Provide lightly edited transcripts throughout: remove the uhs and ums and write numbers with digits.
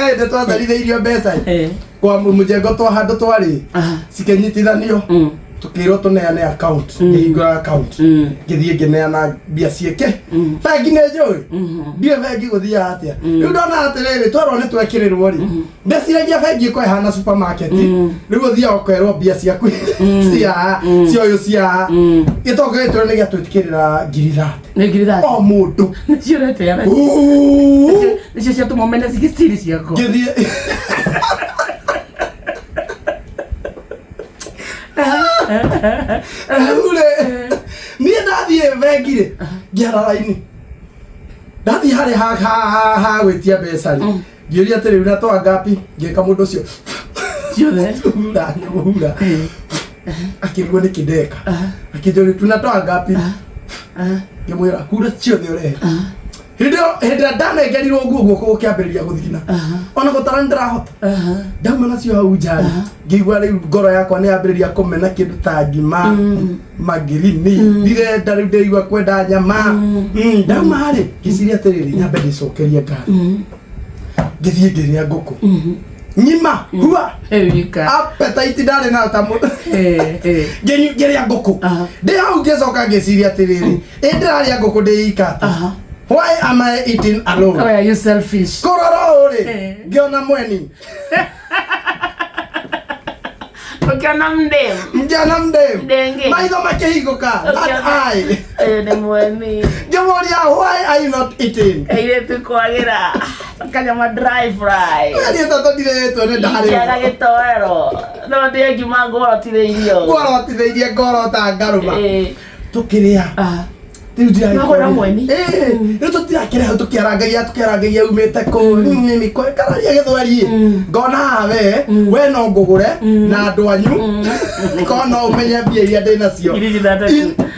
hende twatharithirio mbeca kwa mujengo twa handu twari cikenyitithanio tukirwo tuneane account ngihingura account ngithie ngineana mbia cieke bengi ne njui ndie bengi guthia atia riu ndona atiriri twarwo ni twekirirwo ri ndeciragia bengi ko ihana supermarket riu guthia okerwo mbia ciaku cio cia gitogetwo ni giatwitikirira ngiri thate o mundu ciurete ya nicio cia tumomene cigistiri ciako ngithie niä ndathiä bengirä ngĩara raini ndathiĩ harĩ ha gwĩtia mbeca rĩ ngĩũria atĩ rĩu na twa ngapi ngĩka mũndũ ũcio ciothe hura akĩrigwo nĩ kĩndeka akĩnjũria tu na twa ngapi ngĩmwĩra hura ciothe ũrehe hĩndĩ ndanengerirwo nguo guoko gũkĩambĩrĩria gũthigina ona gũtara nĩndĩrahota ndauma nacio hau nja ngĩigua rĩu ngoro yakwa nĩ yambĩrĩria kũmena kĩndũ ta ngima mangirini ndirenda rĩu ndĩigua kwenda nyama ndauma rĩ ngĩciria atĩrĩrĩ nyambe ndĩcokerie ngari ngĩthiĩ ngĩrĩa ngũkũ nyima hua appetite ndarĩ nayo ta mũndũ ngĩrĩa ngũkũ ndĩ hau ngĩcoka ngĩciria atĩrĩrĩ ndĩrarĩa ngũkũ ndĩikata why am I eating alone? Oh, are you selfish? Kororo ore. Ngiona Mueni. Ukiona mdem. Mjana mdem. Denge. Maitho makĩhingũka. That eye. Nĩ Mueni. Ngĩmoria why are you not eating? Kaire tukwagira. Kanyama dry fry. Nĩ tũthiretwo nĩ ndarĩ. Kĩaga gĩtoero. No ndĩ ngima ngorotithĩirio. Ngorotithĩirie ngoro ta ngaruma. Tũkĩrĩa. Riu ndĩrakora Mueni riu tũtirakĩra hau tũkĩarangagia umĩte kũ nini kararia gĩthweri ngona we no ngũgũre na andũ anyu korwo no ũmenye mbia iria ndĩ nacio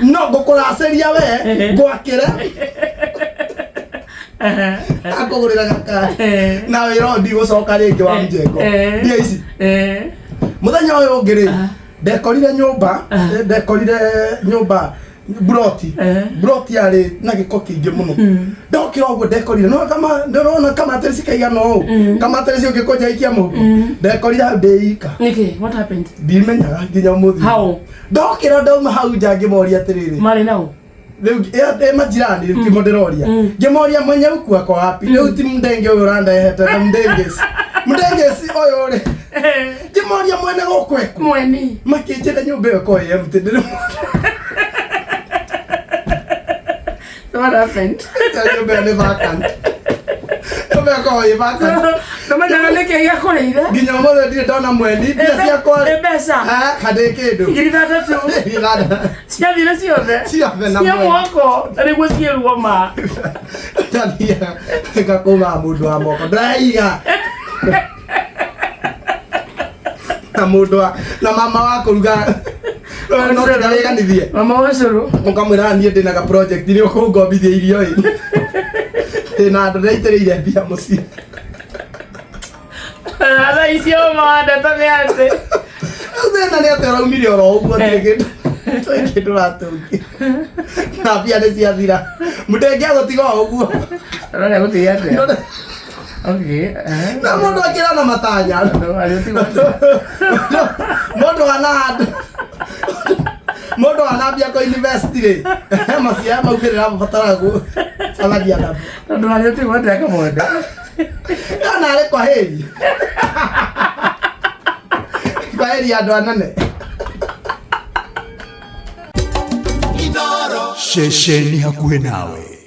no ngũkũracĩria we ngwakĩre akũgũrĩra gakari na wĩra ndigũcoka rĩngĩ wa mjengo mbia ici mũthenya ũyũ ũngĩ rĩ ndekorire nyũmba broti yarĩ na gĩko kĩingĩ mũno ndokĩra ũguo ndekorire no kama ndĩrona kamatĩrĩ cikaigana ũũ kamatĩrĩ cio ngĩkũnjaikia mũhuko ndekorire hau ndĩika nĩkĩ what happened ndimenyaga nginya ũmũthĩ how ndokĩra ndauma hau nja ngĩmoria atĩrĩrĩ marĩ nao rĩu majirani rĩu timo ndĩroria ngĩmoria mwenye ukua kwa wapi rĩu ti mndenge ũyũ ũrandehete na mndengeci ũyũ rĩ ngĩmoria mwene gũkweku Mueni makĩnjĩra nyũmba ĩyo ko empty ndĩrĩ what happened? You're very vacant. You're very vacant. No matter what you are calling it. You know what you don't know Mueni. Yes, you are calling. Besa. Ah, kadeke do. Ngiri thate tu. Ngiri. Cia vile ciothe. Ciothe na. Cia mwako. Nĩ gũciĩrwo ma. Tathia. Ngakoma mũndũ wa moko. Ndaiga. Na mũndũ na mama wa kũruga. No ndareganithie mama wacuru mukamwira niĩ ndĩ na ga project nĩ ũkũngobithia irio ĩ ndĩna andũ ndaitĩrĩire mbia mũciĩ ara icio manda tame ate thĩna nĩ atĩ ũraumire oro ũguo kĩndũ ratũngi na mbia nĩ ciathira mũndũ gũtiga ũguo rora gũtiga atĩa okay na mũndũ akĩra na matanya mũndũ anambia ko university rĩ macia maugĩrĩra mabatara saladia na tondũ harĩ ũtigwo atĩa Kamonde kana arĩ kwaheri andũ anene Inooro shesheni hakuhĩ nawe.